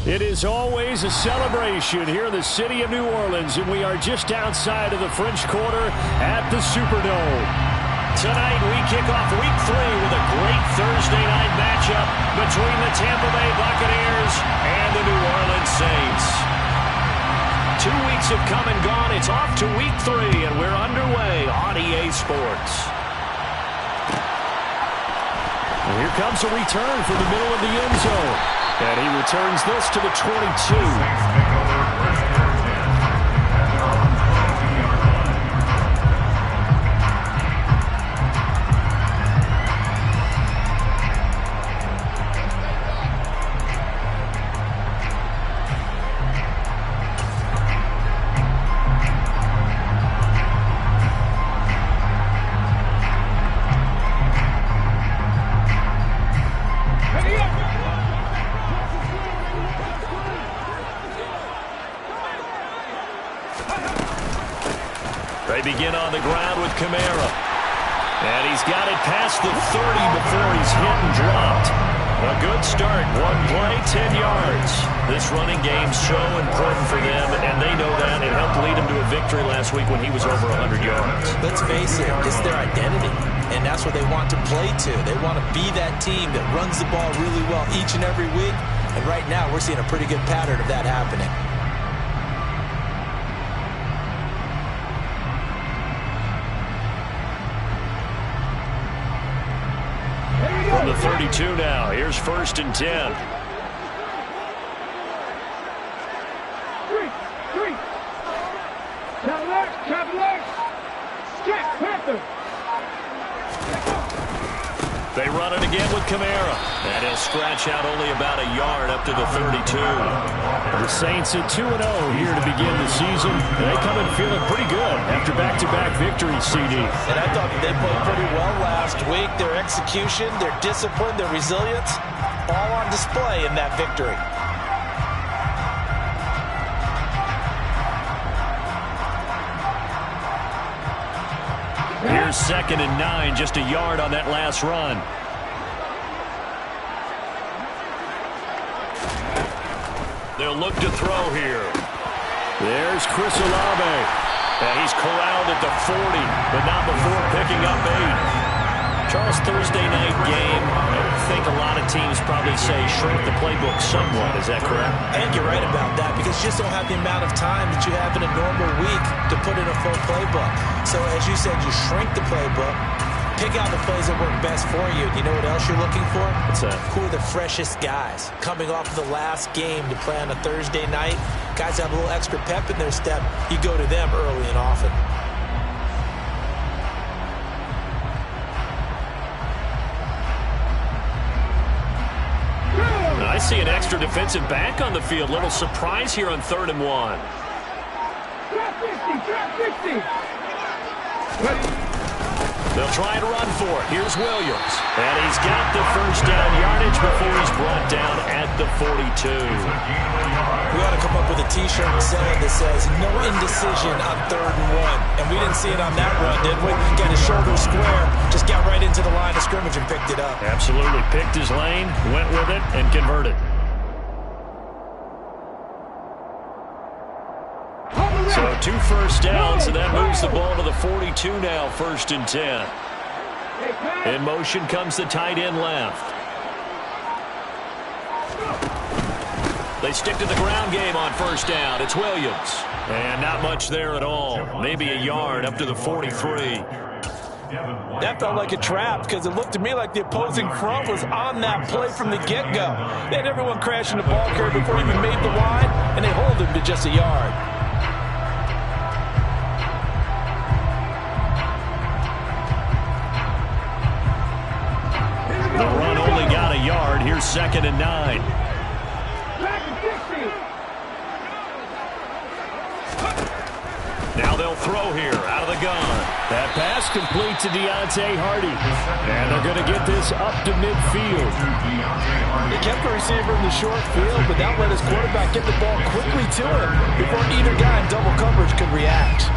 It is always a celebration here in the city of New Orleans, and we are just outside of the French Quarter at the Superdome. Tonight, we kick off Week 3 with a great Thursday night matchup between the Tampa Bay Buccaneers and the New Orleans Saints. 2 weeks have come and gone. It's off to Week 3, and we're underway on EA Sports. And here comes a return from the middle of the end zone. And he returns this to the 22. They begin on the ground with Kamara. And he's got it past the 30 before he's hit and dropped. A good start. 1 play, 10 yards. This running game's so important for them, and they know that. It helped lead him to a victory last week when he was over 100 yards. Let's face it, it's their identity, and that's what they want to play to. They want to be that team that runs the ball really well each and every week, and right now we're seeing a pretty good pattern of that happening. From the 32 now. Here's 1st and 10. They run it again with Kamara. And he'll scratch out only about a yard up to the 32. The Saints at 2-0 here to begin the season. They come in feeling pretty good after back-to-back victories, CD. And I thought that they played pretty well last week. Their execution, their discipline, their resilience, all on display in that victory. Here's 2nd and 9, just a yard on that last run. They'll look to throw here. There's Chris Olave. And he's corralled at the 40, but not before picking up 8. Charles, Thursday night game, I think a lot of teams probably say shrink the playbook somewhat. Is that correct? I think you're right about that because you just don't have the amount of time that you have in a normal week to put in a full playbook. So as you said, you shrink the playbook, pick out the plays that work best for you. You know what else you're looking for? What's that? Who are the freshest guys coming off of the last game to play on a Thursday night? Guys have a little extra pep in their step. You go to them early and often. I see an extra defensive back on the field. Little surprise here on 3rd and 1. They'll try to run for it. Here's Williams. And he's got the 1st down yardage before he's brought down at the 42. We ought to come up with a T-shirt and saying that says, no indecision on 3rd and 1. And we didn't see it on that run, did we? Got his shoulder square, just got right into the line of scrimmage and picked it up. Absolutely. Picked his lane, went with it, and converted. So 2 first downs, and that moves the ball to the 42 now, 1st and 10. In motion comes the tight end left. They stick to the ground game on 1st down. It's Williams. And not much there at all. Maybe a yard up to the 43. That felt like a trap because it looked to me like the opposing front was on that play from the get-go. They had everyone crashing the ball carrier before he even made the line, and they hold him to just a yard. The run only got a yard. Here's 2nd and 9. Now they'll throw here out of the gun. That pass complete to Deontay Hardy. And they're going to get this up to midfield. He kept the receiver in the short field, but that let his quarterback get the ball quickly to him before either guy in double coverage could react.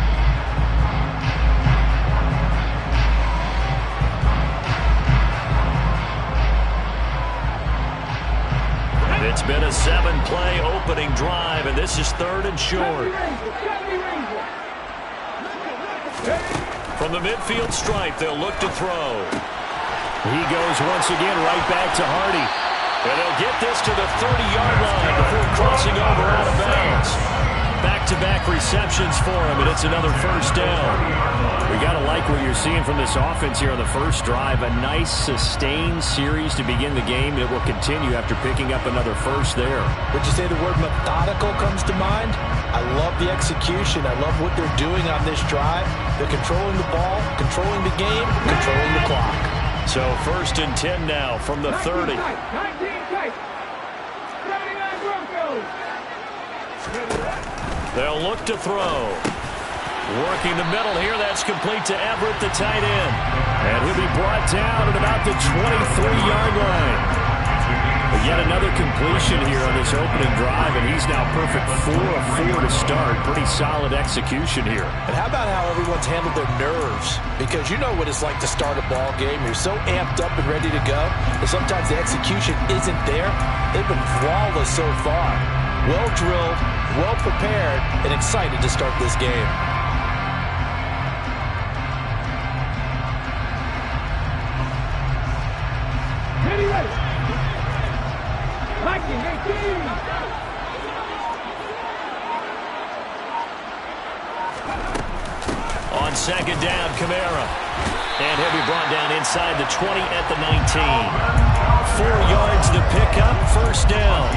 It's been a 7-play opening drive, and this is 3rd and short. From the midfield stripe, they'll look to throw. He goes once again right back to Hardy. And they'll get this to the 30-yard line before crossing over out of bounds. Back-to-back receptions for him, and it's another first down. We got to like what you're seeing from this offense here on the first drive. A nice, sustained series to begin the game that will continue after picking up another first there. Would you say the word methodical comes to mind? I love the execution. I love what they're doing on this drive. They're controlling the ball, controlling the game, controlling the clock. So 1st and 10 now from the 30. They'll look to throw. Working the middle here. That's complete to Everett, the tight end. And he'll be brought down at about the 23-yard line. But yet another completion here on this opening drive, and he's now perfect 4 of 4 to start. Pretty solid execution here. And how about how everyone's handled their nerves? Because you know what it's like to start a ball game. You're so amped up and ready to go that sometimes the execution isn't there. They've been flawless so far. Well drilled, well prepared, and excited to start this game. On 2nd down, Kamara. And he'll be brought down inside the 20 at the 19. 4 yards to pick up, first down.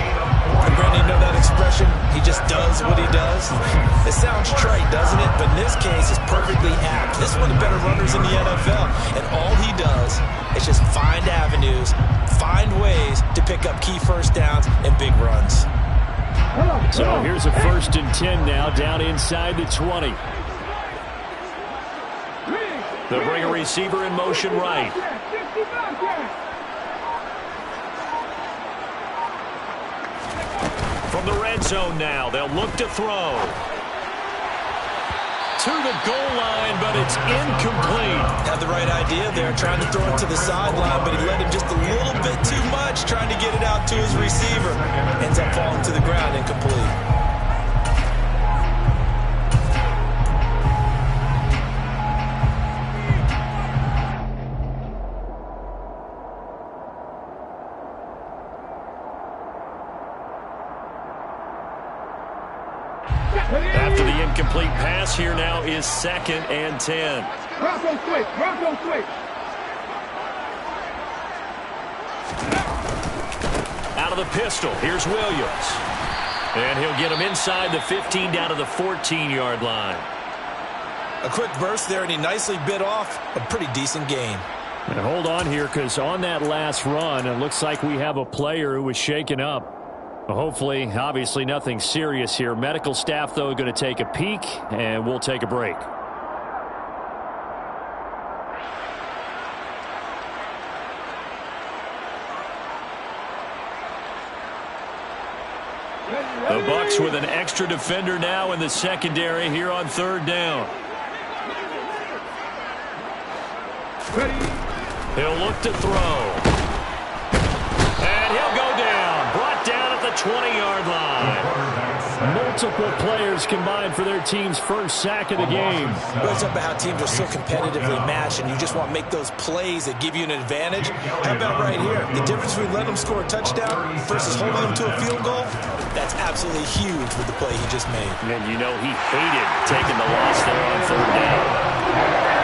And Brandon, you know that expression? He just does what he does. It sounds trite, doesn't it? But in this case, it's perfectly apt. This is one of the better runners in the NFL. And all he does is just find avenues, find ways to pick up key first downs and big runs. So here's a 1st and 10 now, down inside the 20. They'll bring a receiver in motion right. From the red zone now, they'll look to throw. To the goal line, but it's incomplete. Had the right idea there, trying to throw it to the sideline, but he let him just a little bit too much, trying to get it out to his receiver. Ends up falling to the ground, incomplete. After the incomplete pass, here now is 2nd and 10. Bronco quick, Bronco quick. Out of the pistol, here's Williams. And he'll get him inside the 15 down to the 14-yard line. A quick burst there, and he nicely bit off a pretty decent gain. And hold on here, because on that last run, it looks like we have a player who was shaken up. Hopefully, obviously nothing serious here. Medical staff, though, going to take a peek, and we'll take a break. The Bucs with an extra defender now in the secondary here on 3rd down. He'll look to throw. And he'll go down. Brought down at the 20-yard line. Multiple players combined for their team's first sack of the game. It's up about how teams are so competitively matched, and you just want to make those plays that give you an advantage. How about right here? The difference between letting them score a touchdown versus holding them to a field goal, that's absolutely huge with the play he just made. And you know he hated taking the loss there on 3rd down.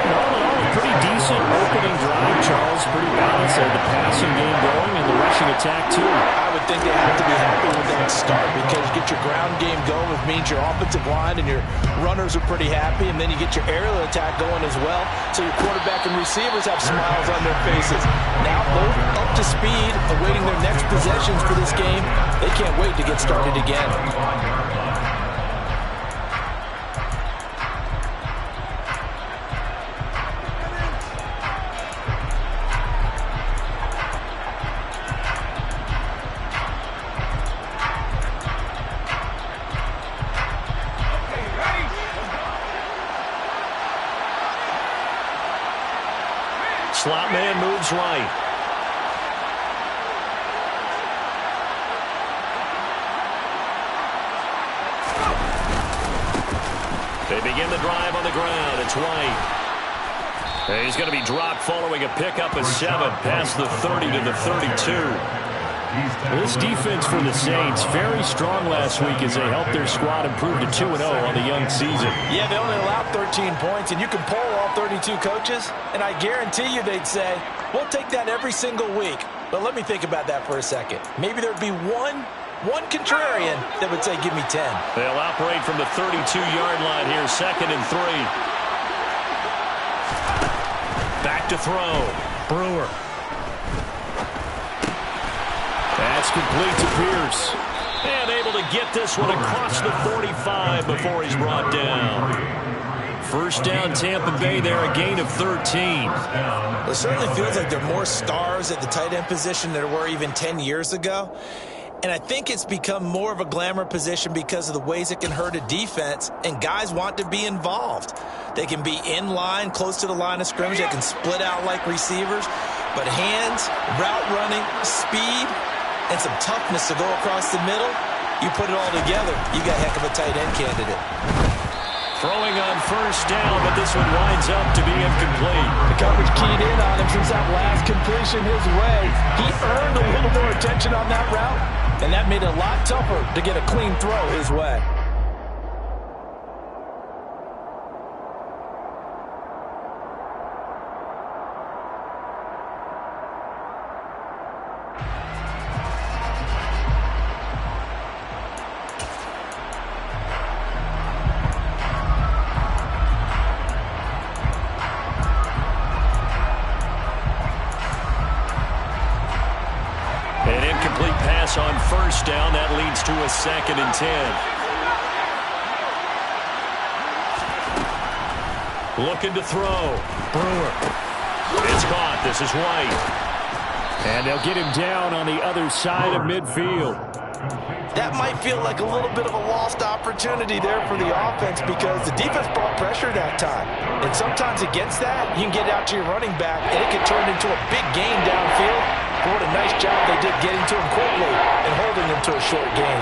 All in all, a pretty decent opening drive, Charles. Pretty balanced. The passing game going and the rushing attack, too. I would think they have to be happy with that start, because you get your ground game going, which means your offensive line and your runners are pretty happy, and then you get your aerial attack going as well, so your quarterback and receivers have smiles on their faces. Now both up to speed, awaiting their next possessions for this game. They can't wait to get started again. Slot man moves right. begin the drive on the ground. It's White. He's going to be dropped following a pickup of 7 past the 30 to the 32. This defense for the Saints, very strong last week as they helped their squad improve to 2-0 on the young season. Yeah, they only allowed 13 points, and you can poll all 32 coaches, and I guarantee you they'd say, we'll take that every single week. But let me think about that for a second. Maybe there'd be one contrarian that would say, give me 10. They'll operate from the 32-yard line here, 2nd and 3. Back to throw. Brewer. That's complete to Pierce. And able to get this one across the 45 before he's brought down. First down, Tampa Bay there, a gain of 13. It certainly feels like there are more stars at the tight end position than there were even 10 years ago. And I think it's become more of a glamour position because of the ways it can hurt a defense, and guys want to be involved. They can be in line, close to the line of scrimmage. They can split out like receivers. But hands, route running, speed, and some toughness to go across the middle, you put it all together, you got a heck of a tight end candidate. Throwing on first down, but this one winds up to be incomplete. The coverage keyed in on him since that last completion his way. He earned a little more attention on that route, and that made it a lot tougher to get a clean throw his way. On first down, that leads to a 2nd and 10. Looking to throw. Brewer. It's caught. This is White. And they'll get him down on the other side of midfield. That might feel like a little bit of a lost opportunity there for the offense because the defense brought pressure that time. And sometimes against that, you can get out to your running back, and it can turn into a big gain downfield. What a nice job they did getting to him quickly and holding him to a short gain.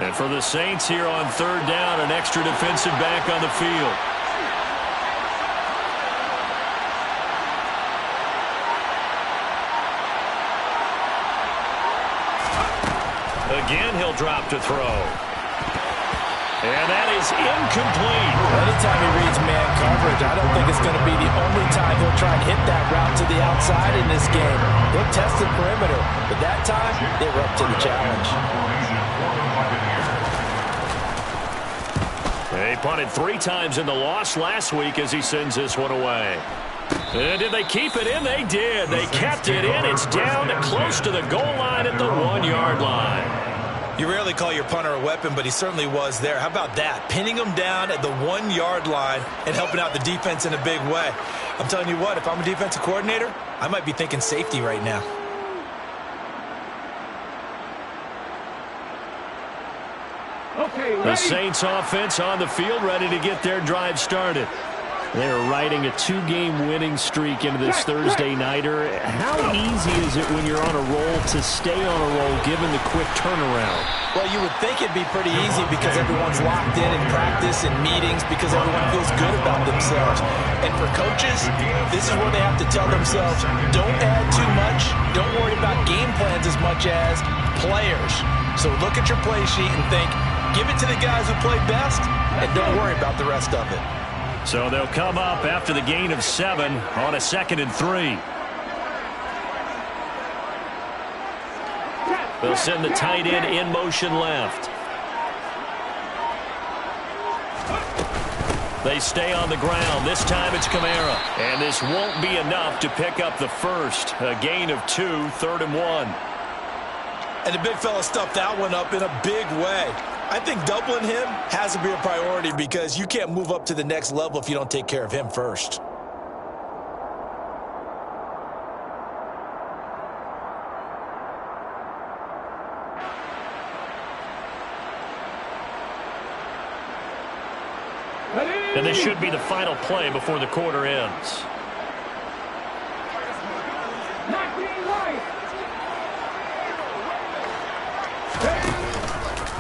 And for the Saints here on 3rd down, an extra defensive back on the field. Again, he'll drop to throw. And that is incomplete. Anytime he reads man coverage, I don't think it's going to be the only time he'll try and hit that route to the outside in this game. He'll test the perimeter, but that time, they were up to the challenge. They punted 3 times in the loss last week as he sends this one away. And did they keep it in? They did. They kept it in. It's down close to the goal line at the 1-yard line. You rarely call your punter a weapon, but he certainly was there. How about that? Pinning him down at the 1-yard line and helping out the defense in a big way. I'm telling you what, if I'm a defensive coordinator, I might be thinking safety right now. Okay, the Saints offense on the field, ready to get their drive started. They're riding a 2-game winning streak into this Thursday nighter. How easy is it when you're on a roll to stay on a roll given the quick turnaround? Well, you would think it'd be pretty easy because everyone's locked in practice and meetings because everyone feels good about themselves. And for coaches, this is where they have to tell themselves, don't add too much. Don't worry about game plans as much as players. So look at your play sheet and think, give it to the guys who play best and don't worry about the rest of it. So they'll come up after the gain of 7 on a 2nd and 3. They'll send the tight end in motion left. They stay on the ground. This time it's Kamara. And this won't be enough to pick up the first. A gain of 2, 3rd and 1. And the big fella stuffed that one up in a big way. I think doubling him has to be a priority because you can't move up to the next level if you don't take care of him first. And this should be the final play before the quarter ends.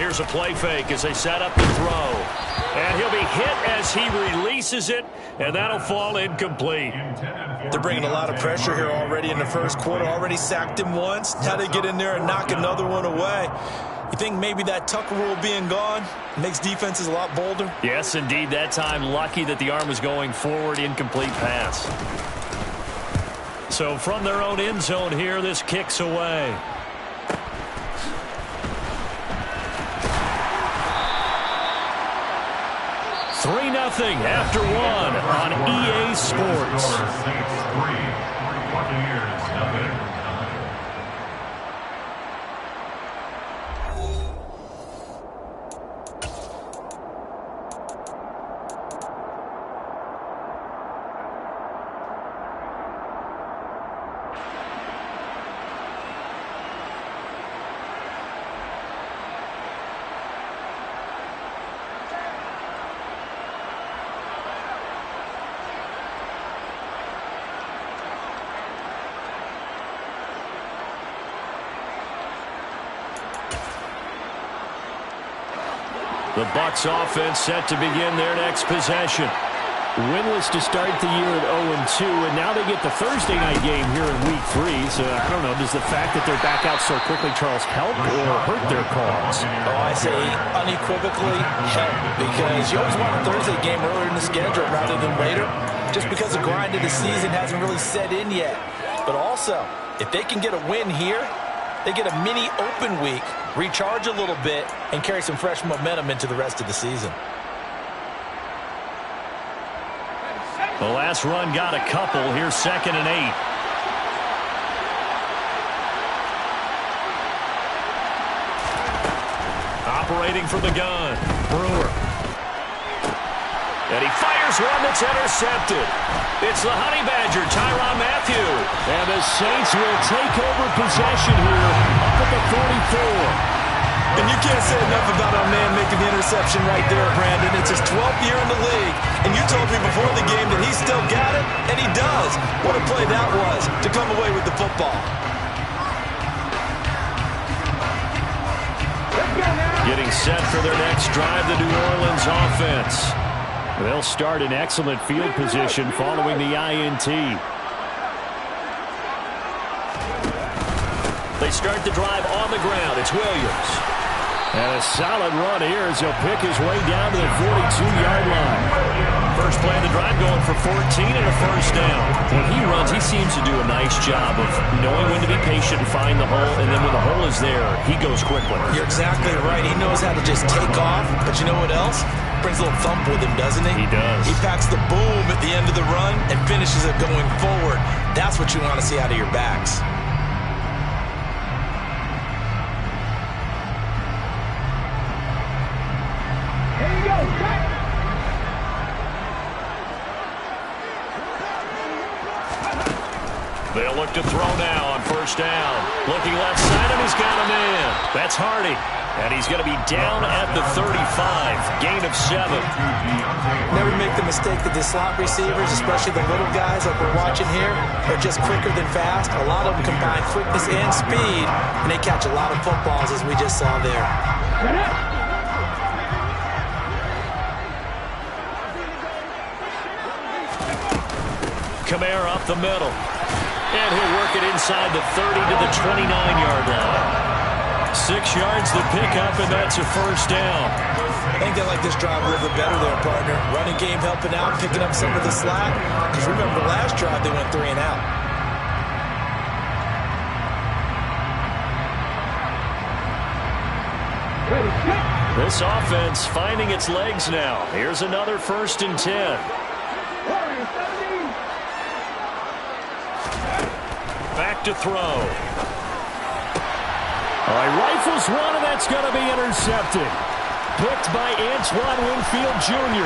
Here's a play fake as they set up the throw. And he'll be hit as he releases it, and that'll fall incomplete. They're bringing a lot of pressure here already in the first quarter. Already sacked him once. Now they get in there and knock another one away. You think maybe that Tucker rule being gone makes defenses a lot bolder? Yes, indeed. That time, lucky that the arm was going forward. Incomplete pass. So from their own end zone here, this kicks away. Three 0 after one on EA Sports. The Bucs offense set to begin their next possession. Winless to start the year at 0-2, and now they get the Thursday night game here in Week 3. So I don't know, does the fact that they're back out so quickly, Charles, help or hurt their cause? Oh, I say unequivocally help, because you always want a Thursday game earlier in the schedule rather than later, just because the grind of the season hasn't really set in yet. But also, if they can get a win here, they get a mini open week, recharge a little bit, and carry some fresh momentum into the rest of the season. The last run got a couple. Here's 2nd and 8. Operating from the gun, Brewer. And he fires one that's intercepted. It's the Honey Badger, Tyrann Mathieu. And the Saints will take over possession here up at the 44. And you can't say enough about our man making the interception right there, Brandon. It's his 12th year in the league, and you told me before the game that he still got it, and he does. What a play that was to come away with the football. Getting set for their next drive, the New Orleans offense. They'll start in excellent field position following the INT. They start the drive on the ground. It's Williams. And a solid run here as he'll pick his way down to the 42-yard line. First play of the drive going for 14 and a first down. When he runs, he seems to do a nice job of knowing when to be patient and find the hole, and then when the hole is there, he goes quickly. You're exactly right. He knows how to just take off, but you know what else? Brings a little thump with him, doesn't he? He does. He packs the boom at the end of the run and finishes it going forward. That's what you want to see out of your backs. They'll look to throw now on first down. Looking left side, and he's got him in. That's Hardy. And he's going to be down at the 35. Gain of 7. Never make the mistake that the slot receivers, especially the little guys like we're watching here, are just quicker than fast. A lot of them combine quickness and speed, and they catch a lot of footballs, as we just saw there. Kamara up the middle. And he'll work it inside the 30 to the 29-yard line. 6 yards to pick up, and that's a first down. I think they like this drive a little bit better there, partner. Running game helping out, picking up some of the slack. Because remember, the last drive they went 3 and out. This offense finding its legs now. Here's another 1st and 10. Back to throw. All right, rifles one, and that's going to be intercepted. Picked by Antoine Winfield Jr.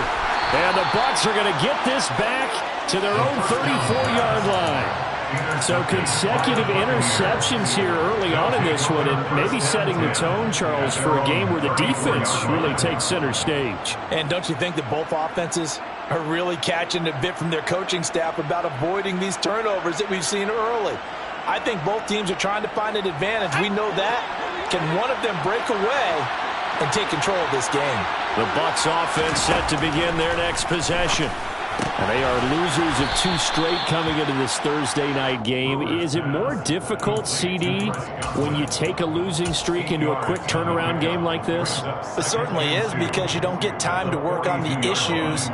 And the Bucs are going to get this back to their own 34-yard line. So consecutive interceptions here early on in this one, and maybe setting the tone, Charles, for a game where the defense really takes center stage. And don't you think that both offenses are really catching a bit from their coaching staff about avoiding these turnovers that we've seen early? I think both teams are trying to find an advantage. We know that. Can one of them break away? and take control of this game. The Bucs offense set to begin their next possession. And they are losers of 2 straight coming into this Thursday night game. Is it more difficult, CD, when you take a losing streak into a quick turnaround game like this? It certainly is, because you don't get time to work on the issues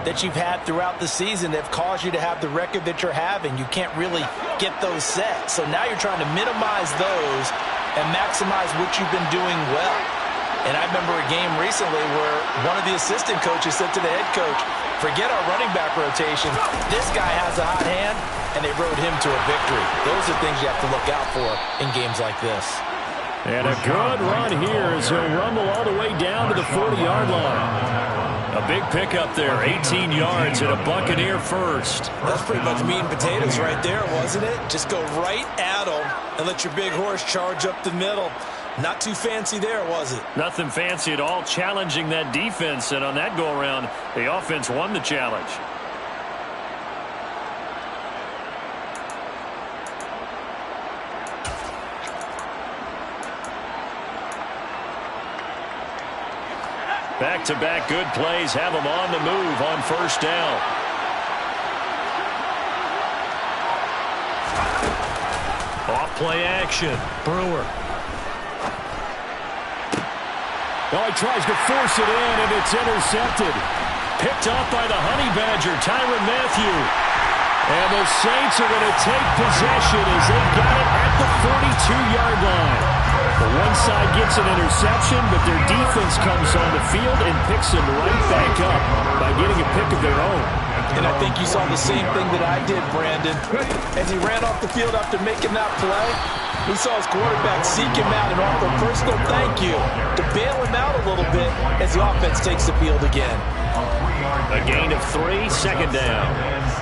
that you've had throughout the season that have caused you to have the record that you're having. You can't really get those set. So now you're trying to minimize those and maximize what you've been doing well. And I remember a game recently where one of the assistant coaches said to the head coach, forget our running back rotation. This guy has a hot hand, and they rode him to a victory. Those are things you have to look out for in games like this. And a good run here as he'll rumble all the way down to the 40-yard line. A big pickup there, 18 yards and a Buccaneer first. That's pretty much meat and potatoes right there, wasn't it? Just go right at them and let your big horse charge up the middle. Not too fancy there, was it? Nothing fancy at all, challenging that defense. And on that go-around, the offense won the challenge. Back-to-back good plays have them on the move on first down. Off play action. Brewer. Oh, he tries to force it in, and it's intercepted. Picked off by the Honey Badger, Tyrann Mathieu. And the Saints are going to take possession as they got it at the 42-yard line. The one side gets an interception, but their defense comes on the field and picks them right back up by getting a pick of their own. And I think you saw the same thing that I did, Brandon. As he ran off the field after making that play, he saw his quarterback seek him out and offer a personal thank you to bail him out a little bit as the offense takes the field again. A gain of 3, second down.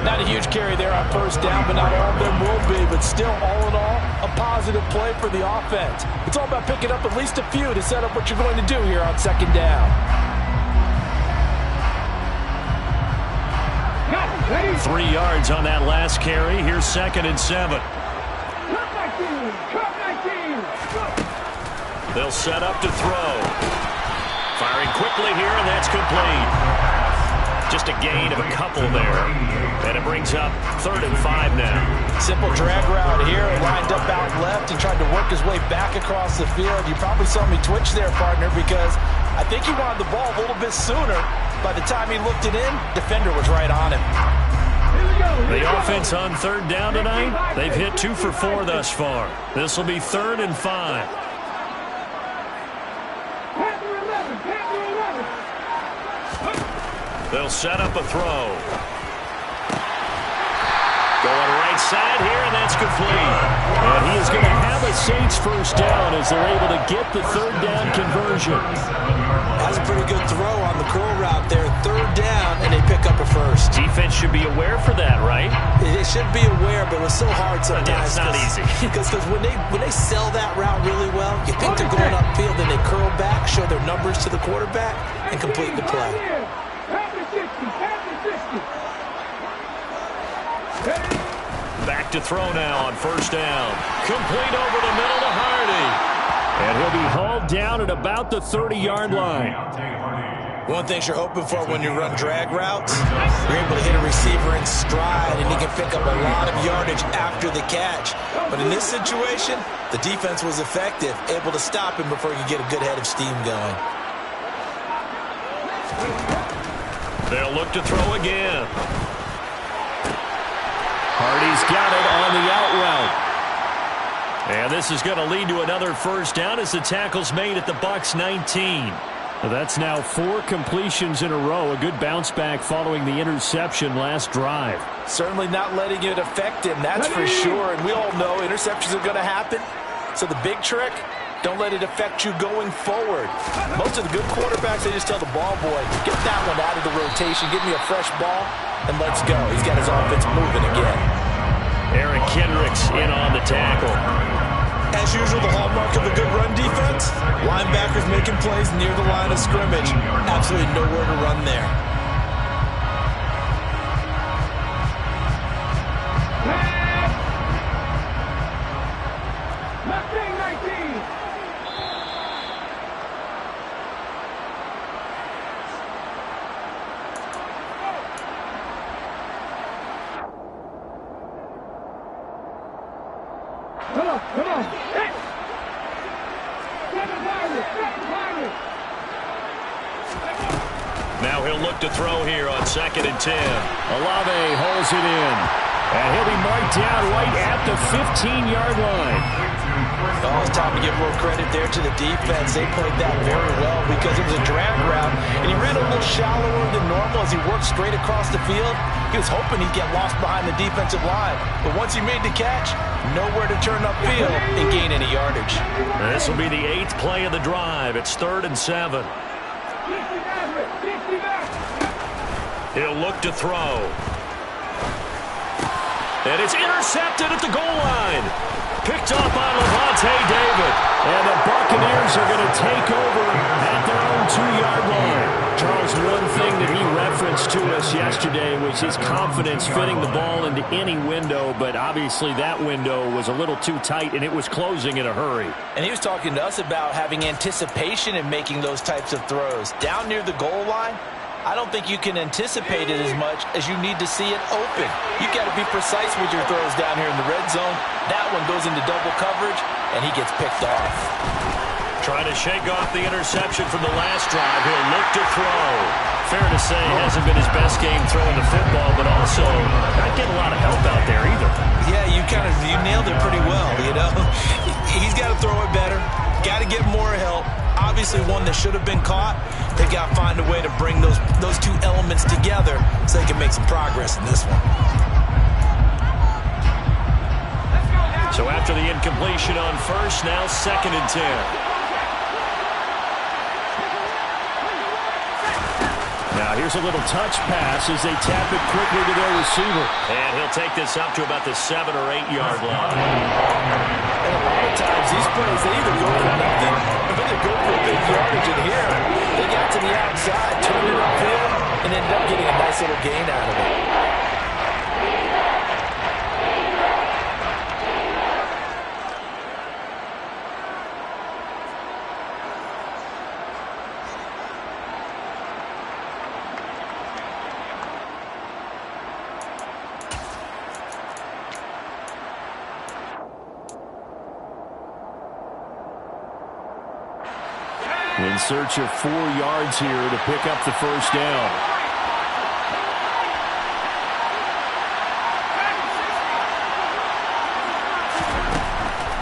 Not a huge carry there on first down, but not all of them will be. But still, all in all, a positive play for the offense. It's all about picking up at least a few to set up what you're going to do here on second down. 3 yards on that last carry. Here's 2nd and 7. They'll set up to throw. Firing quickly here, and that's complete. Just a gain of a couple there. And it brings up 3rd and 5 now. Simple drag route here. Lined up out left and tried to work his way back across the field. You probably saw me twitch there, partner, because I think he wanted the ball a little bit sooner. By the time he looked it in, defender was right on him. The offense on 3rd down tonight, they've hit 2 for 4 thus far. This will be 3rd and 5. They'll set up a throw. Going right side here, and that's complete. And he is going to have a Saints first down as they're able to get the 3rd down conversion. That's a pretty good throw on the curl route there. 3rd down, and they pick up a first. Defense should be aware for that, right? They should be aware, but it's so hard sometimes. Yeah, it's not easy. Because when they sell that route really well, you think they're going upfield, and they curl back, show their numbers to the quarterback, and complete the play. Back to throw now on first down. Complete over the middle to Hardy. And he'll be hauled down at about the 30-yard line. One thing you're hoping for when you run drag routes, you're able to hit a receiver in stride, and he can pick up a lot of yardage after the catch. But in this situation, the defense was effective, able to stop him before he could get a good head of steam going. They'll look to throw again. Hardy's got it on the out route. And this is going to lead to another first down as the tackle's made at the Bucs 19. That's now 4 completions in a row. A good bounce back following the interception last drive. Certainly not letting it affect him, that's for sure. And we all know interceptions are going to happen. So the big trick, don't let it affect you going forward. Most of the good quarterbacks, they just tell the ball boy, get that one out of the rotation, give me a fresh ball, and let's go. He's got his offense moving again. Eric Kendricks in on the tackle. As usual, the hallmark of a good run defense, linebackers making plays near the line of scrimmage. Absolutely nowhere to run there. Now he'll look to throw here on 2nd and 10. Olave holds it in. And he'll be marked down right at the 15-yard line. Oh, it's time to give a little credit there to the defense. They played that very well because it was a drag route, and he ran a little shallower than normal as he worked straight across the field. He was hoping he'd get lost behind the defensive line, but once he made the catch, nowhere to turn upfield and gain any yardage. This will be the 8th play of the drive. It's 3rd and 7. He'll look to throw. And it's intercepted at the goal line. Picked off by Lavonte David. And the Buccaneers are going to take over at their own 2-yard line. Charles, one thing that he referenced to us yesterday was his confidence fitting the ball into any window, but obviously that window was a little too tight, and it was closing in a hurry. And he was talking to us about having anticipation in making those types of throws. Down near the goal line, I don't think you can anticipate it as much as you need to see it open. You've got to be precise with your throws down here in the red zone. That one goes into double coverage, and he gets picked off. Trying to shake off the interception from the last drive. He'll look to throw. Fair to say, hasn't been his best game throwing the football, but also not getting a lot of help out there either. Yeah, you nailed it pretty well, you know. He's got to throw it better. Got to get more help. Obviously one that should have been caught. They've got to find a way to bring those two elements together so they can make some progress in this one. So after the incompletion on first, now 2nd and 10. Now here's a little touch pass as they tap it quickly to their receiver. And he'll take this up to about the 7- or 8-yard line. And a lot of times these plays, they either go for nothing or they go for a big yardage. And here, they got to the outside, turned it upfield, and ended up getting a nice little gain out of it. In search of 4 yards here to pick up the first down.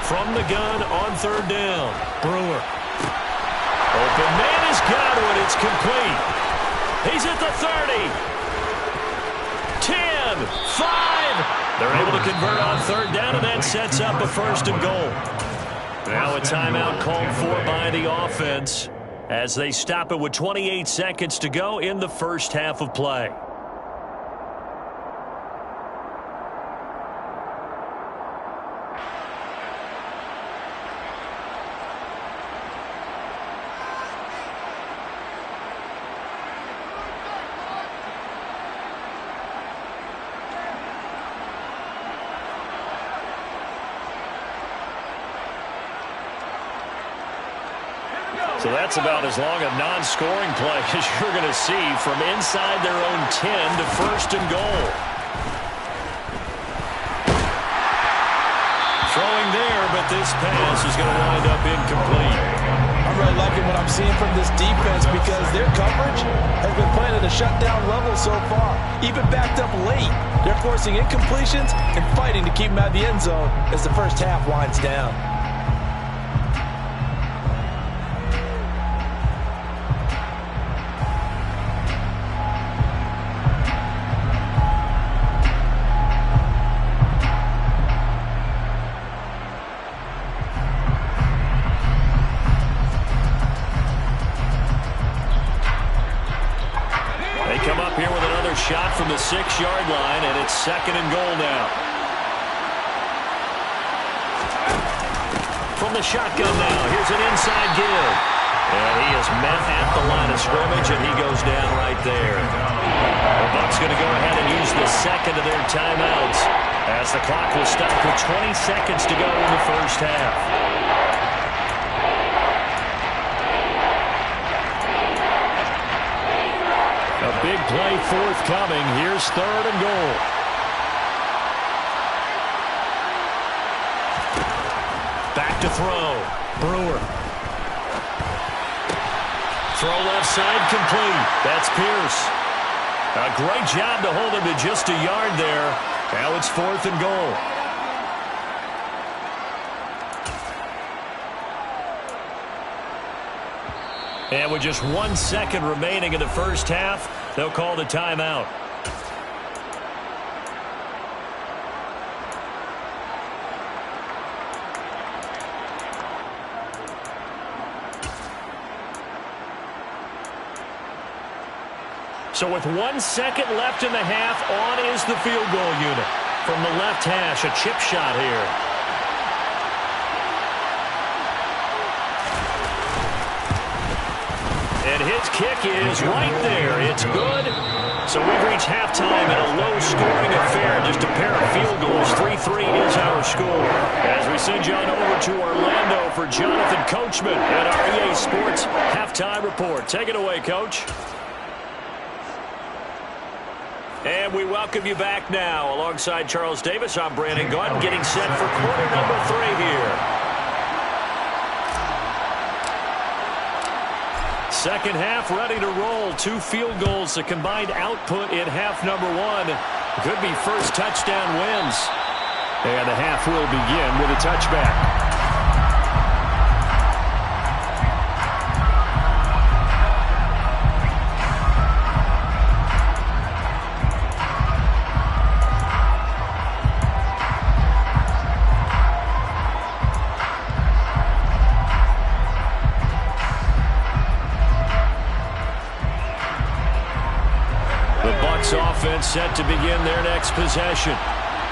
From the gun on 3rd down. Brewer. Open man is Godwin. It's complete. He's at the 30. 10, 5. They're able to convert on 3rd down, and that sets up a 1st and goal. Now a timeout called for by the offense as they stop it with 28 seconds to go in the first half of play. So that's about as long a non-scoring play as you're going to see from inside their own 10 to 1st and goal. Throwing there, but this pass is going to wind up incomplete. I'm really liking what I'm seeing from this defense because their coverage has been playing at a shutdown level so far. Even backed up late, they're forcing incompletions and fighting to keep them out of the end zone as the first half winds down. Shot from the 6-yard line, and it's 2nd and goal now. From the shotgun now, here's an inside give. And he is met at the line of scrimmage, and he goes down right there. The Bucs going to go ahead and use the 2nd of their timeouts as the clock will stop with 20 seconds to go in the first half. A big play forthcoming. Here's 3rd and goal. Back to throw. Brewer. Throw left side complete. That's Pierce. A great job to hold him to just a yard there. Now it's 4th and goal. And with just 1 second remaining in the first half, they'll call the timeout. So with 1 second left in the half, on is the field goal unit. From the left hash, a chip shot here. And his kick is right there. It's good. So we've reached halftime in a low-scoring affair. Just a pair of field goals. 3-3 is our score. As we send you on over to Orlando for Jonathan Coachman at our EA Sports Halftime Report. Take it away, Coach. And we welcome you back now. Alongside Charles Davis, I'm Brandon Gaudin, getting set for quarter number 3 here. Second half ready to roll. 2 field goals, the combined output in half number 1. Could be first touchdown wins. And the half will begin with a touchback. Offense set to begin their next possession.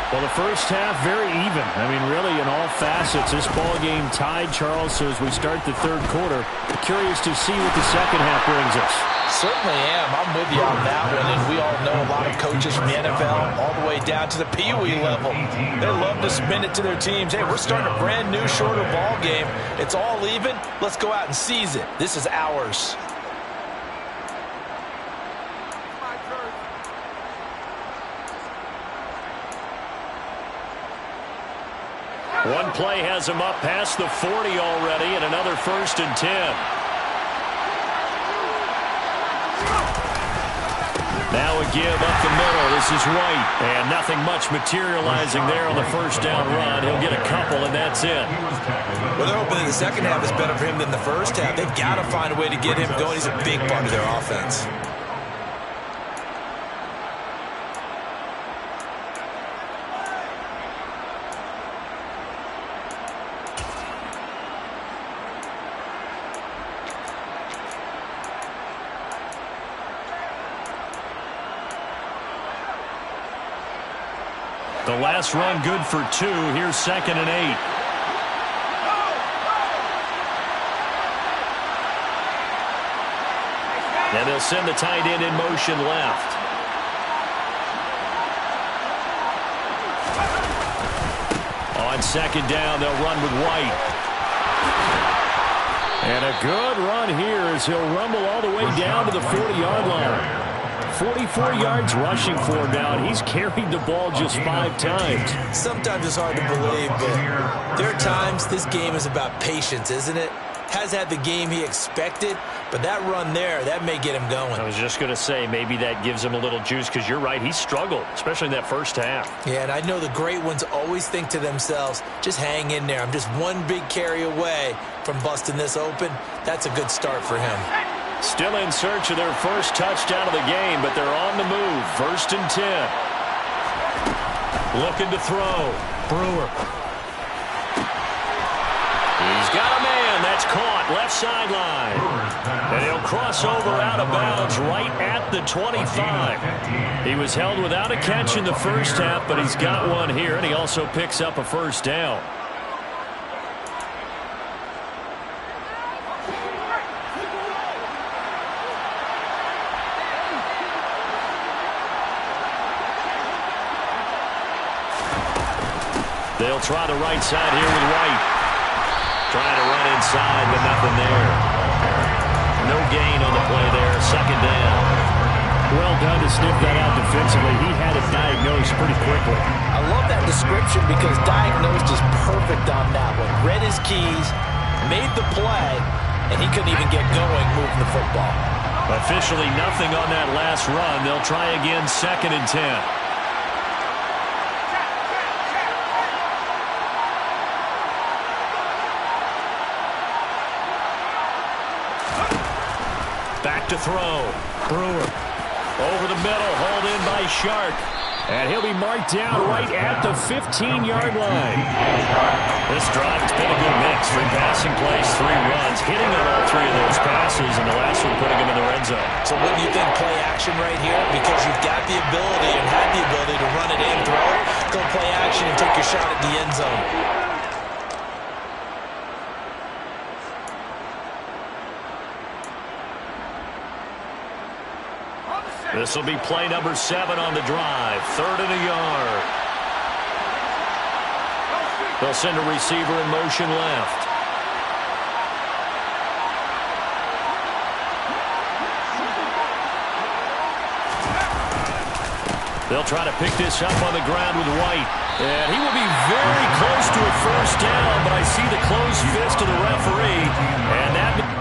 Well, the first half very even. I mean, really in all facets. This ball game tied, Charles. So as we start the third quarter, curious to see what the second half brings us. Certainly am. I'm with you on that one. And we all know a lot of coaches from the NFL all the way down to the Pee-wee level. They love to spin it to their teams. Hey, we're starting a brand new shorter ball game. It's all even. Let's go out and seize it. This is ours. One play has him up past the 40 already, and another 1st and 10. Now a give up the middle. This is White, and nothing much materializing there on the first down run. He'll get a couple, and that's it. Well, they're hoping that the second half is better for him than the first half. They've got to find a way to get him going. He's a big part of their offense. The last run good for 2. Here's 2nd and 8. And they'll send the tight end in motion left. On 2nd down, they'll run with White. And a good run here as he'll rumble all the way down to the 40-yard line. 44 yards rushing for him now, and he's carried the ball just 5 times. Sometimes it's hard to believe, but there are times this game is about patience, isn't it? Has had the game he expected, but that run there, that may get him going. I was just going to say, maybe that gives him a little juice, because you're right, he struggled, especially in that first half. Yeah, and I know the great ones always think to themselves, just hang in there. I'm just one big carry away from busting this open. That's a good start for him. Still in search of their first touchdown of the game, but they're on the move. 1st and 10. Looking to throw. Brewer. He's got a man. That's caught. Left sideline. And he'll cross over out of bounds right at the 25. He was held without a catch in the first half, but he's got one here, and he also picks up a first down. They'll try the right side here with White. Trying to run inside, but nothing there. No gain on the play there. 2nd down. Well done to sniff that out defensively. He had it diagnosed pretty quickly. I love that description because diagnosed is perfect on that one. Read his keys, made the play, and he couldn't even get going moving the football. Officially nothing on that last run. They'll try again, 2nd and 10. Back to throw. Brewer. Over the middle, hauled in by Shark. And he'll be marked down right at the 15-yard line. This drive's been a good mix. 3 passing plays, 3 runs, hitting on all 3 of those passes, and the last one putting him in the red zone. So wouldn't you think play action right here? Because you've got the ability and had the ability to run it in, throw it, go play action and take your shot at the end zone. This will be play number 7 on the drive. 3rd and a yard. They'll send a receiver in motion left. They'll try to pick this up on the ground with White. And he will be very close to a first down, but I see the closed fist of the referee. And that...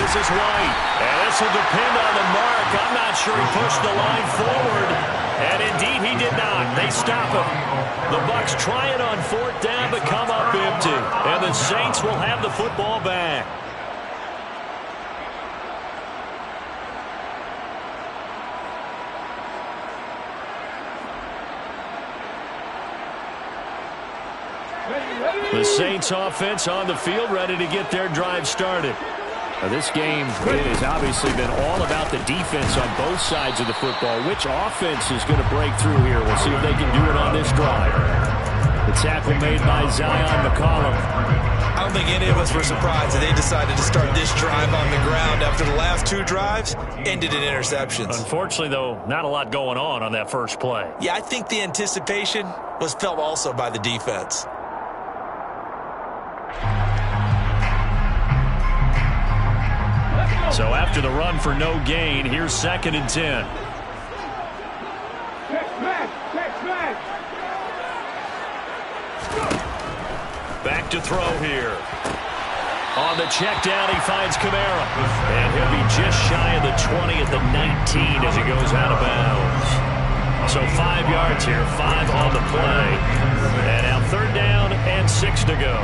This is White, and this will depend on the mark. I'm not sure he pushed the line forward, and indeed he did not. They stop him. The Bucs try it on 4th down, but come up empty, and the Saints will have the football back. The Saints offense on the field, ready to get their drive started. This game has obviously been all about the defense on both sides of the football. Which offense is going to break through here? We'll see if they can do it on this drive. The tackle made by Zion McCollum. I don't think any of us were surprised that they decided to start this drive on the ground after the last 2 drives ended in interceptions. Unfortunately, though, not a lot going on that first play. Yeah, I think the anticipation was felt also by the defense. So after the run for no gain, here's 2nd and 10. Back to throw here. On the check down, he finds Kamara. And he'll be just shy of the 20 at the 19 as he goes out of bounds. So 5 yards here, 5 on the play. And now 3rd down and 6 to go.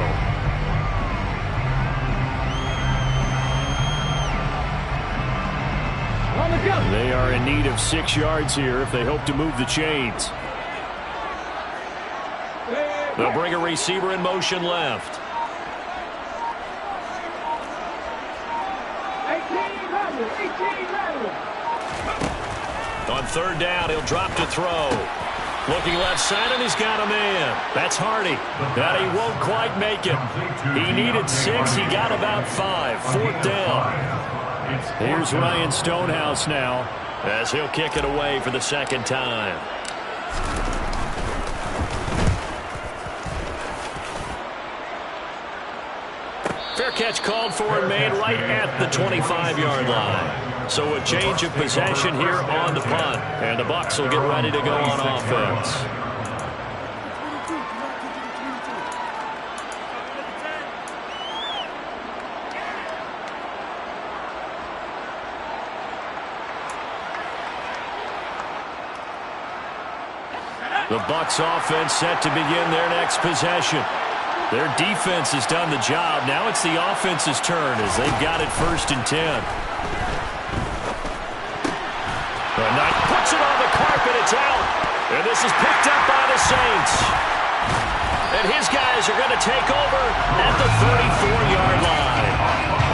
They are in need of 6 yards here if they hope to move the chains. They'll bring a receiver in motion left. On 3rd down, he'll drop to throw. Looking left side, and he's got a man. That's Hardy. But he won't quite make it. He needed 6. He got about 5. 4th down. Here's Ryan Stonehouse now as he'll kick it away for the 2nd time. Fair catch called for and made right at the 25-yard line. So a change of possession here on the punt. And the Bucs will get ready to go on offense. The Bucs offense set to begin their next possession. Their defense has done the job. Now it's the offense's turn as they've got it 1st and 10. The Knight puts it on the carpet. It's out. And this is picked up by the Saints. And his guys are going to take over at the 34-yard line.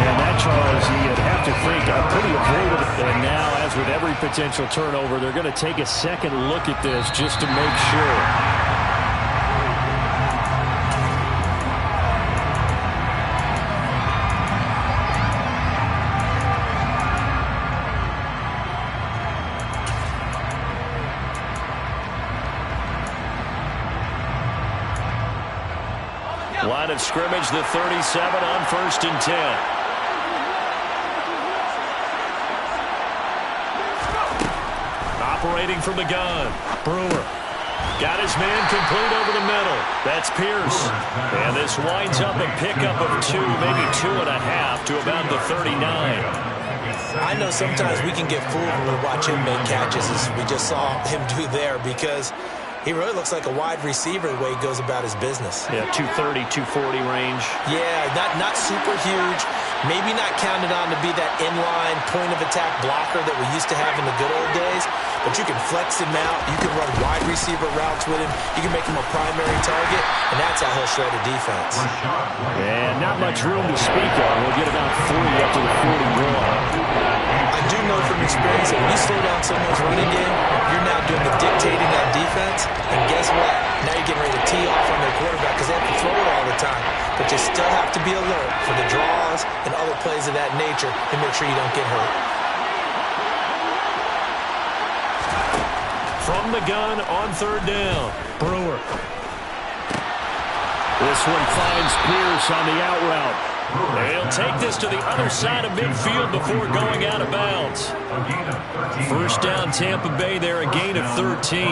And that, Charles, you'd have to think pretty avoidable. And now, as with every potential turnover, they're going to take a second look at this just to make sure. Line of scrimmage, the 37 on 1st and 10. Operating from the gun. Brewer. Got his man complete over the middle. That's Pierce. And this winds up a pickup of 2, maybe 2.5 to about the 39. I know sometimes we can get fooled when we watch him make catches, as we just saw him do there, because he really looks like a wide receiver the way he goes about his business. Yeah, 230, 240 range. Yeah, not super huge. Maybe not counted on to be that inline point-of-attack blocker that we used to have in the good old days. But you can flex him out. You can run wide receiver routes with him. You can make him a primary target. And that's how he'll shred a defense. And not much room to speak of. We'll get about 3 up to the 40-yard. I do know from experience that when you slow down someone's running game, you're now doing the dictating that defense. And guess what? Now you're getting ready to tee off on their quarterback because they have to throw it all the time. But you still have to be alert for the draws and other plays of that nature and make sure you don't get hurt. From the gun on 3rd down, Brewer. This one finds Pierce on the out route. They'll take this to the other side of midfield before going out of bounds. 1st down, Tampa Bay there, a gain of 13.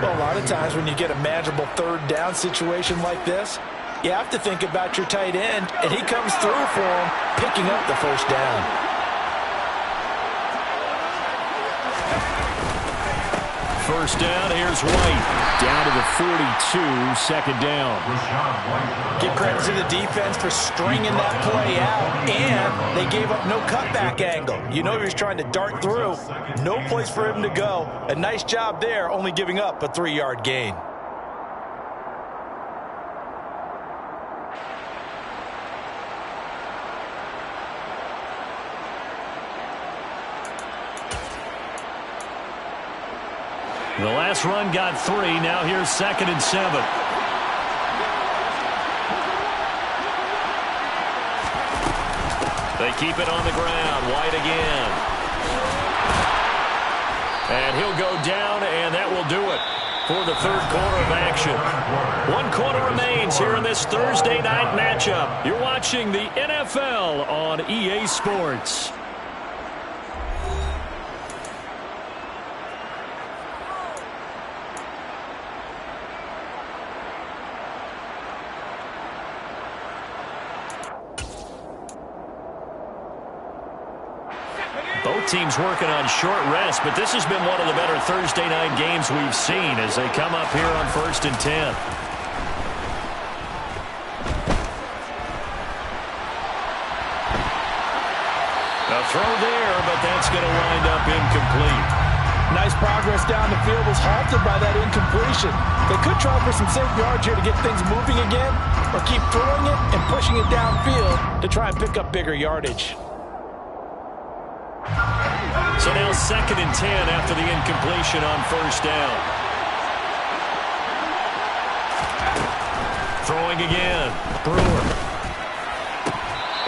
Well, a lot of times when you get a manageable 3rd down situation like this, you have to think about your tight end, and he comes through for him, picking up the 1st down. First down, here's White. Down to the 42, 2nd down. Give credit to the defense for stringing that play out, and they gave up no cutback angle. You know he was trying to dart through. No place for him to go. A nice job there, only giving up a 3-yard gain. The last run got 3. Now here's 2nd and 7. They keep it on the ground. White again. And he'll go down, and that will do it for the 3rd quarter of action. 1 quarter remains here in this Thursday night matchup. You're watching the NFL on EA Sports. both teams working on short rest, but this has been one of the better Thursday night games we've seen as they come up here on 1st and 10. A throw there, but that's going to wind up incomplete. Nice progress down the field was halted by that incompletion. They could try for some safe yards here to get things moving again, or keep throwing it and pushing it downfield to try and pick up bigger yardage. So now 2nd and 10 after the incompletion on 1st down. Throwing again. Brewer.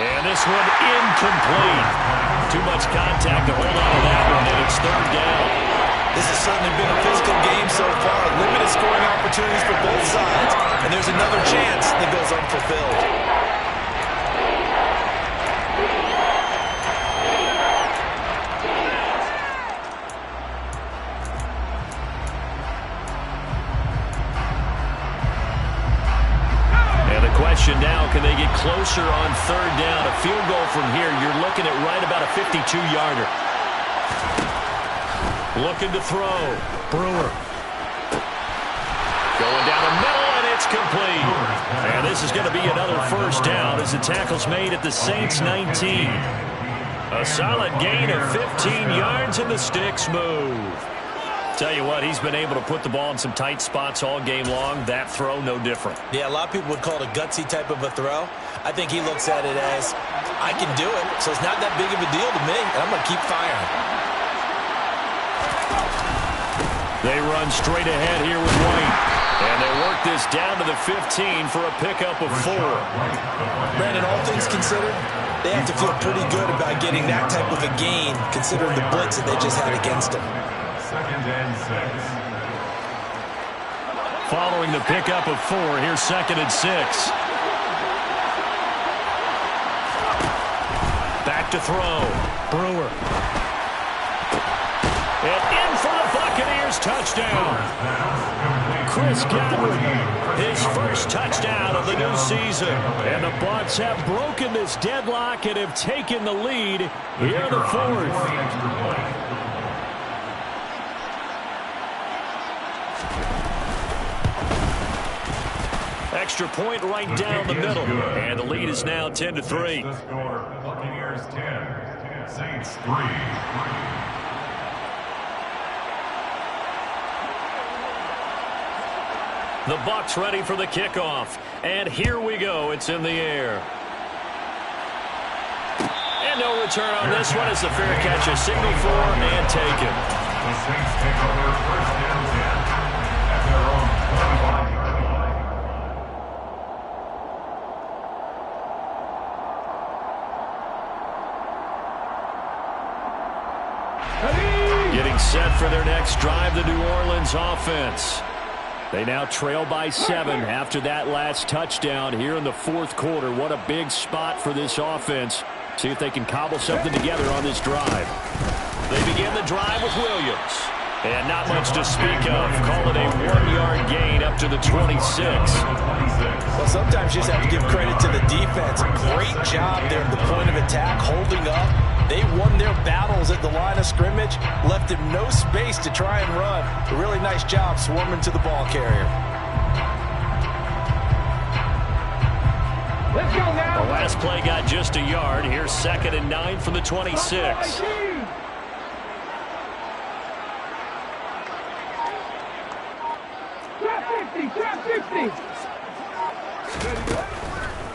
And this one incomplete. Too much contact to hold on to that one, and it's 3rd down. This has certainly been a physical game so far. Limited scoring opportunities for both sides, and there's another chance that goes unfulfilled. Now, can they get closer on 3rd down? A field goal from here, you're looking at right about a 52-yarder. Looking to throw. Brewer. Going down the middle, and it's complete. And this is going to be another 1st down as the tackle's made at the Saints 19. A solid gain of 15 yards, and the sticks move. Tell you what, he's been able to put the ball in some tight spots all game long. That throw, no different. Yeah, a lot of people would call it a gutsy type of a throw. I think he looks at it as, I can do it, so it's not that big of a deal to me, and I'm going to keep firing. They run straight ahead here with White. And they work this down to the 15 for a pickup of 4. Brandon, all things considered, they have to feel pretty good about getting that type of a gain, considering the blitz that they just had against them. 2nd and 6. Following the pickup of 4, here's 2nd and 6. Back to throw. Brewer. And in for the Buccaneers touchdown. Chris Godwin, his first touchdown of the new season. And the Bucs have broken this deadlock and have taken the lead here in the 4th. Extra point right down the middle. And the lead is now 10-3. The score, Buccaneers 10, Saints 3. The Bucs ready for the kickoff. And here we go. It's in the air. And no return on this one as the fair catch is signaled for and taken. The Saints take over 1st and 10 at their own 21-yard line. Getting set for their next drive, the New Orleans offense. They now trail by 7 after that last touchdown here in the 4th quarter. What a big spot for this offense. See if they can cobble something together on this drive. They begin the drive with Williams. And not much to speak of. Call it a 1-yard gain up to the 26. Well, sometimes you just have to give credit to the defense. Great job there at the point of attack, holding up. They won their battles at the line of scrimmage, left him no space to try and run. A really nice job swarming to the ball carrier. Let's go now. The last play got just a yard. Here's 2nd and 9 from the 26.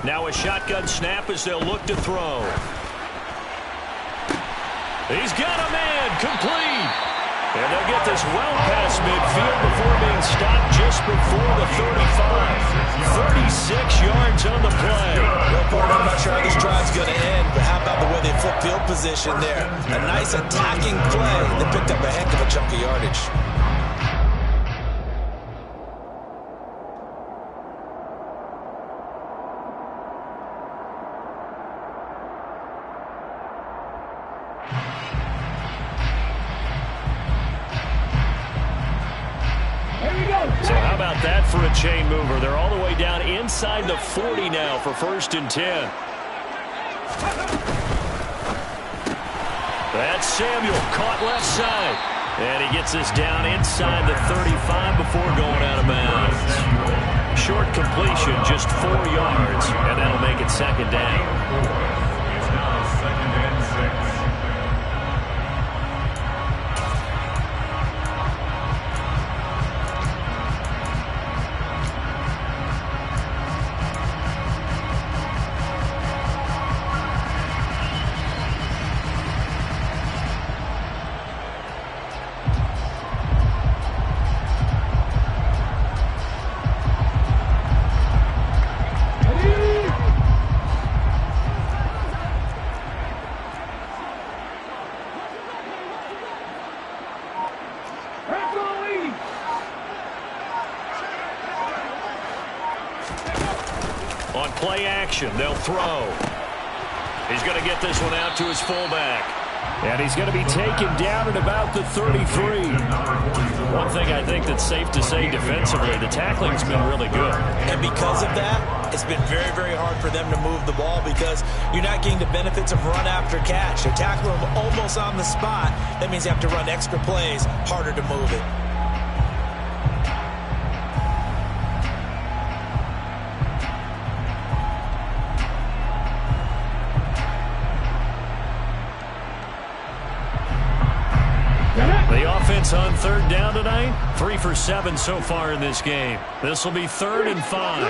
Now a shotgun snap as they'll look to throw. He's got a man, complete. And they'll get this well past midfield before being stopped just before the 35. 36 yards on the play. Well, Porter, I'm not sure how this drive's going to end, but how about the way they flip field position there? A nice attacking play that picked up a heck of a chunk of yardage. So how about that for a chain mover? They're all the way down inside the 40 now for 1st and 10. That's Samuel, caught left side. And he gets this down inside the 35 before going out of bounds. Short completion, just 4 yards, and that'll make it second down. It's now 2nd and 6. On play action, they'll throw. He's going to get this one out to his fullback. And he's going to be taken down at about the 33. One thing I think that's safe to say defensively, the tackling's been really good. And because of that, it's been very, very hard for them to move the ball because you're not getting the benefits of run after catch. They're tackling them almost on the spot. That means you have to run extra plays, harder to move it. The offense on 3rd down tonight, 3 for 7 so far in this game. This will be 3rd and 5.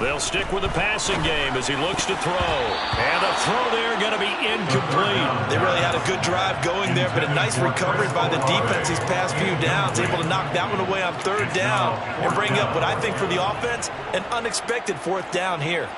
They'll stick with the passing game as he looks to throw. And a throw there going to be incomplete. They really had a good drive going there, but a nice recovery by the defense these past few downs, able to knock that one away on 3rd down and bring up what I think for the offense, an unexpected 4th down here.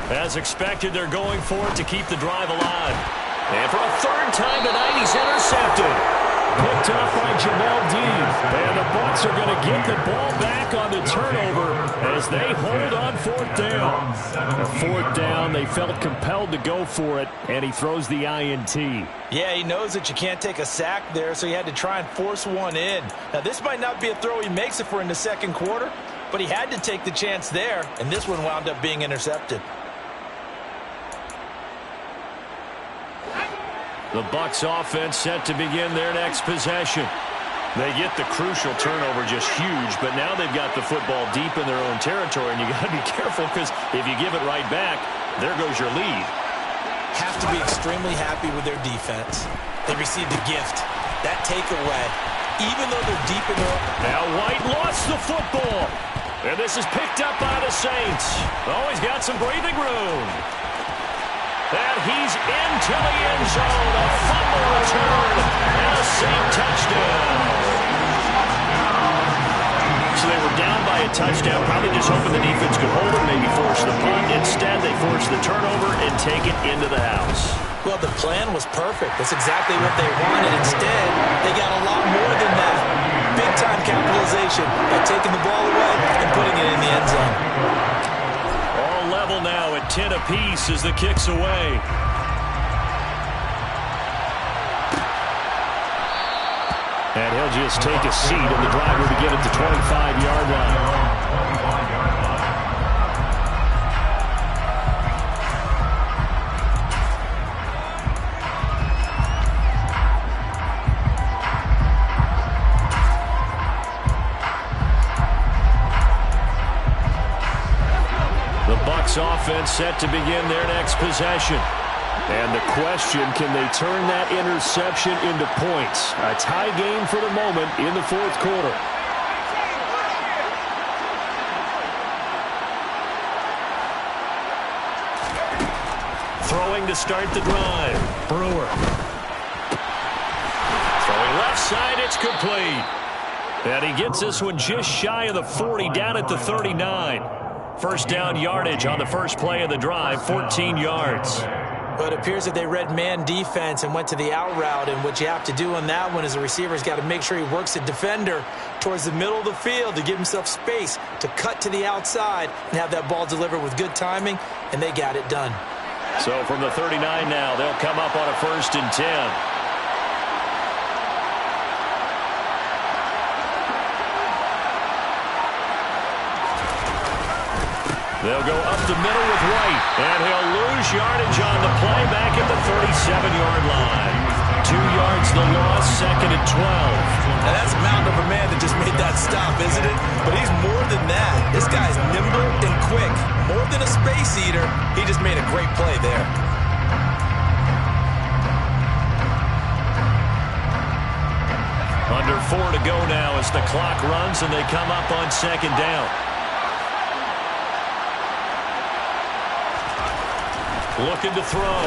As expected, they're going for it to keep the drive alive. And for a 3rd time tonight, he's intercepted. Picked up by Jamel Dean. And the Bucs are going to get the ball back on the turnover as they hold on 4th down. A 4th down, they felt compelled to go for it, and he throws the INT. Yeah, he knows that you can't take a sack there, so he had to try and force one in. Now, this might not be a throw he makes it for in the 2nd quarter, but he had to take the chance there, and this one wound up being intercepted. The Bucs offense set to begin their next possession. They get the crucial turnover, just huge, but now they've got the football deep in their own territory, and you got to be careful because if you give it right back, there goes your lead. Have to be extremely happy with their defense. They received a gift. That takeaway, even though they're deep in their... Now White lost the football, and this is picked up by the Saints. Oh, he's got some breathing room. And he's into the end zone. A fumble return and a Saint touchdown. So they were down by a touchdown, probably just hoping the defense could hold it, maybe force the punt. Instead, they forced the turnover and take it into the house. Well, the plan was perfect. That's exactly what they wanted. Instead, they got a lot more than that. Big-time capitalization by taking the ball away and putting it in the end zone. Level now at 10 apiece as the kick's away. And he'll just take a seat, and the drive will begin at the 25-yard line. Offense set to begin their next possession. And the question, can they turn that interception into points? A tie game for the moment in the 4th quarter. Throwing to start the drive. Brewer. Throwing left side, it's complete. And he gets this one just shy of the 40, down at the 39. First down yardage on the first play of the drive, 14 yards. But it appears that they read man defense and went to the out route, and what you have to do on that one is the receiver's got to make sure he works the defender towards the middle of the field to give himself space to cut to the outside and have that ball delivered with good timing, and they got it done. So from the 39 now, they'll come up on a 1st and 10. They'll go up the middle with White, and he'll lose yardage on the play back at the 37-yard line. 2 yards the loss, 2nd and 12. Now that's a mountain of a man that just made that stop, isn't it? But he's more than that. This guy's nimble and quick. More than a space eater, he just made a great play there. Under 4 to go now as the clock runs, and they come up on 2nd down. Looking to throw.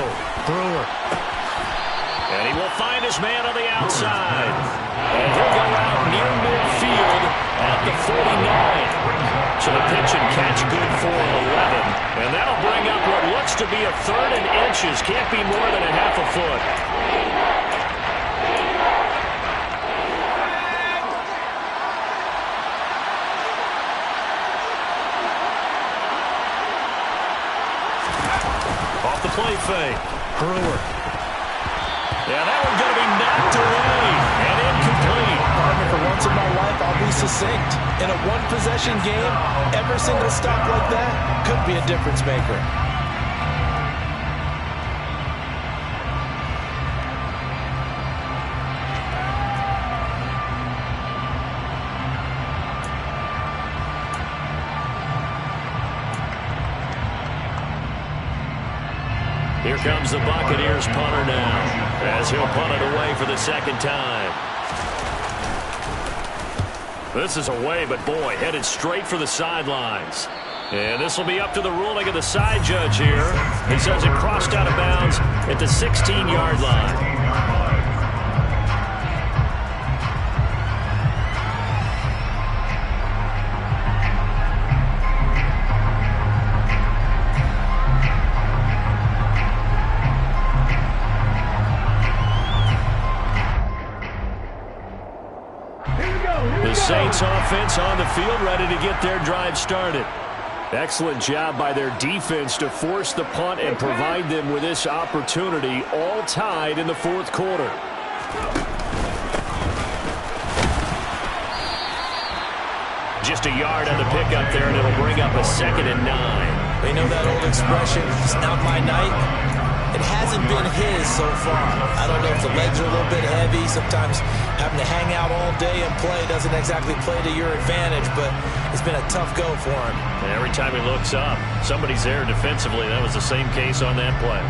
Brewer. And he will find his man on the outside. And he'll go out near midfield at the 49. So the pitch and catch good for 11. And that'll bring up what looks to be a 3rd and inches. Can't be more than a half a foot. Off the play fake. Brewer. Yeah, that one's going to be knocked away and incomplete. For once in my life, I'll be succinct. In a one-possession game, every single stop like that could be a difference maker. Here comes the Buccaneers punter now, as he'll punt it away for the 2nd time. This is away, but boy, headed straight for the sidelines. And this will be up to the ruling of the side judge here. He says it crossed out of bounds at the 16-yard line. The Saints offense on the field, ready to get their drive started. Excellent job by their defense to force the punt and provide them with this opportunity, all tied in the 4th quarter. Just a yard on the pickup there, and it'll bring up a 2nd and 9. We know that old expression, it's not my night. It hasn't been his so far. I don't know if the legs are a little bit heavy. Sometimes having to hang out all day and play doesn't exactly play to your advantage, but it's been a tough go for him. And every time he looks up, somebody's there defensively. That was the same case on that play.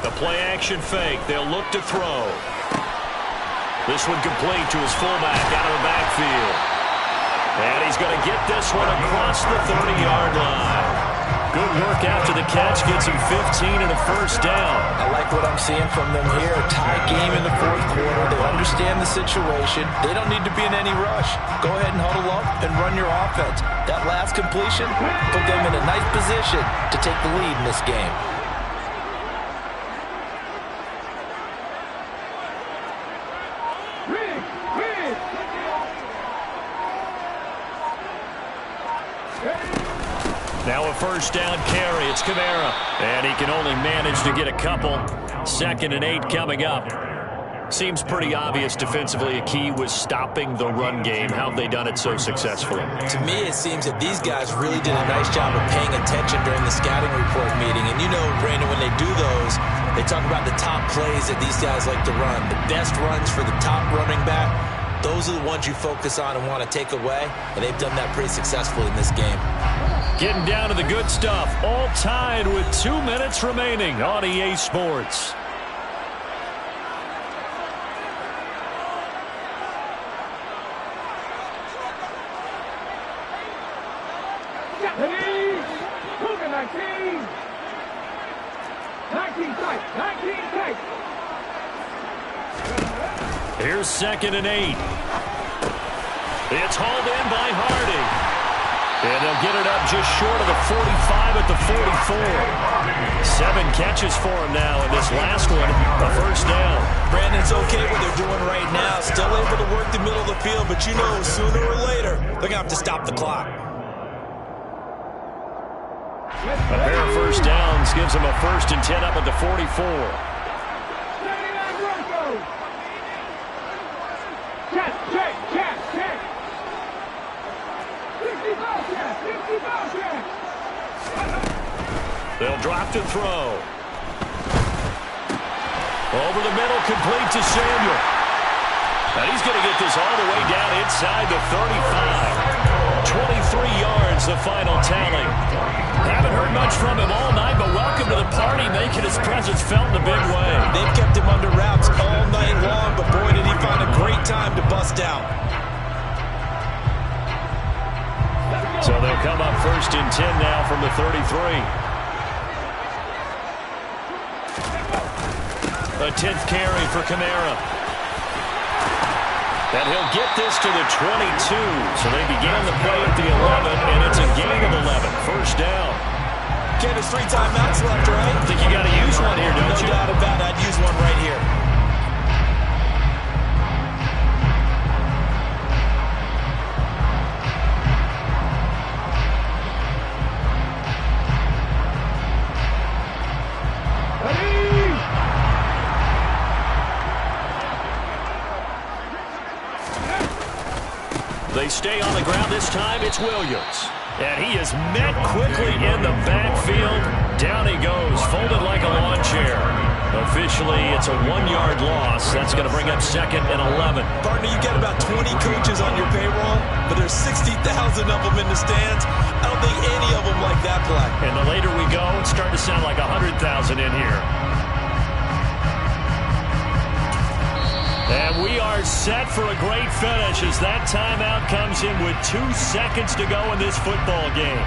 The play action fake. They'll look to throw. This one complete to his fullback out of the backfield. And he's going to get this one across the 30-yard line. Good work after the catch. Gets him 15 and a 1st down. I like what I'm seeing from them here. Tie game in the 4th quarter. They understand the situation. They don't need to be in any rush. Go ahead and huddle up and run your offense. That last completion put them in a nice position to take the lead in this game. Now a 1st down carry. It's Kamara. And he can only manage to get a couple. 2nd and 8 coming up. Seems pretty obvious defensively a key was stopping the run game. How have they done it so successfully? To me, it seems that these guys really did a nice job of paying attention during the scouting report meeting. And you know, Brandon, when they do those, they talk about the top plays that these guys like to run. The best runs for the top running back. Those are the ones you focus on and want to take away. And they've done that pretty successfully in this game. Getting down to the good stuff. All tied with 2 minutes remaining on EA Sports. Here's 2nd and 8. It's hauled in by Hardy. And they'll get it up just short of the 45 at the 44. 7 catches for him now, and this last one, a first down. Brandon, it's okay what they're doing right now. Still able to work the middle of the field, but you know sooner or later they're going to have to stop the clock. A pair of first downs gives them a 1st and 10 up at the 44. They'll drop to throw. Over the middle, complete to Samuel. And he's going to get this all the way down inside the 35. 23 yards, the final tally. Haven't heard much from him all night, but welcome to the party, making his presence felt in a big way. They've kept him under wraps all night long, but boy, did he find a great time to bust out. So they'll come up 1st and 10 now from the 33. A 10th carry for Kamara. And he'll get this to the 22. So they began the play at the 11, and it's a gain of 11. First down. Ken, there's 3 timeouts left, right? I think you got to use one here, don't you? No doubt about it. I'd use one right here. They stay on the ground this time. It's Williams. And he is met quickly in the backfield. Down he goes, folded like a lawn chair. Officially, it's a 1-yard loss. That's going to bring up 2nd and 11. Partner, you get about 20 coaches on your payroll, but there's 60,000 of them in the stands. I don't think any of them like that play. And the later we go, it's starting to sound like 100,000 in here. And we are set for a great finish as that timeout comes in with 2 seconds to go in this football game.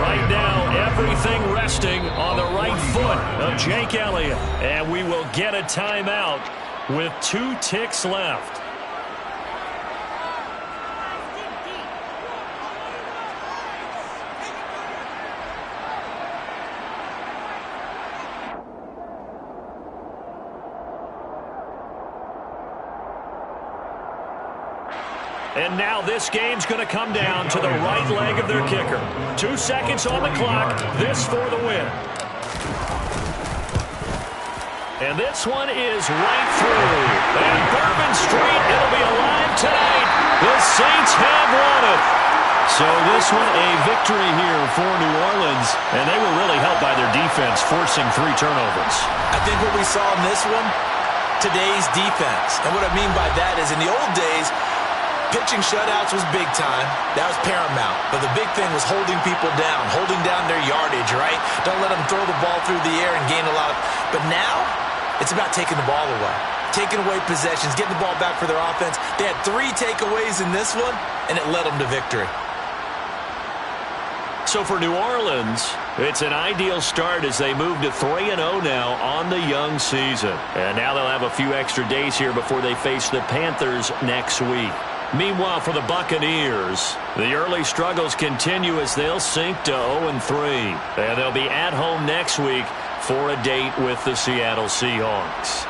Right now, everything resting on the right foot of Jake Elliott. And we will get a timeout with 2 ticks left. And now this game's going to come down to the right leg of their kicker. 2 seconds on the clock. This for the win. And this one is right through. And Bourbon Street, it'll be alive tonight. The Saints have won it. So this one a victory here for New Orleans. And they were really helped by their defense, forcing 3 turnovers. I think what we saw in this one, today's defense. And what I mean by that is in the old days, pitching shutouts was big time. That was paramount. But the big thing was holding people down, holding down their yardage, right? Don't let them throw the ball through the air and gain a lot. But now, it's about taking the ball away. Taking away possessions, getting the ball back for their offense. They had 3 takeaways in this one, and it led them to victory. So for New Orleans, it's an ideal start as they move to 3-0 now on the young season. And now they'll have a few extra days here before they face the Panthers next week. Meanwhile, for the Buccaneers, the early struggles continue as they'll sink to 0-3. And they'll be at home next week for a date with the Seattle Seahawks.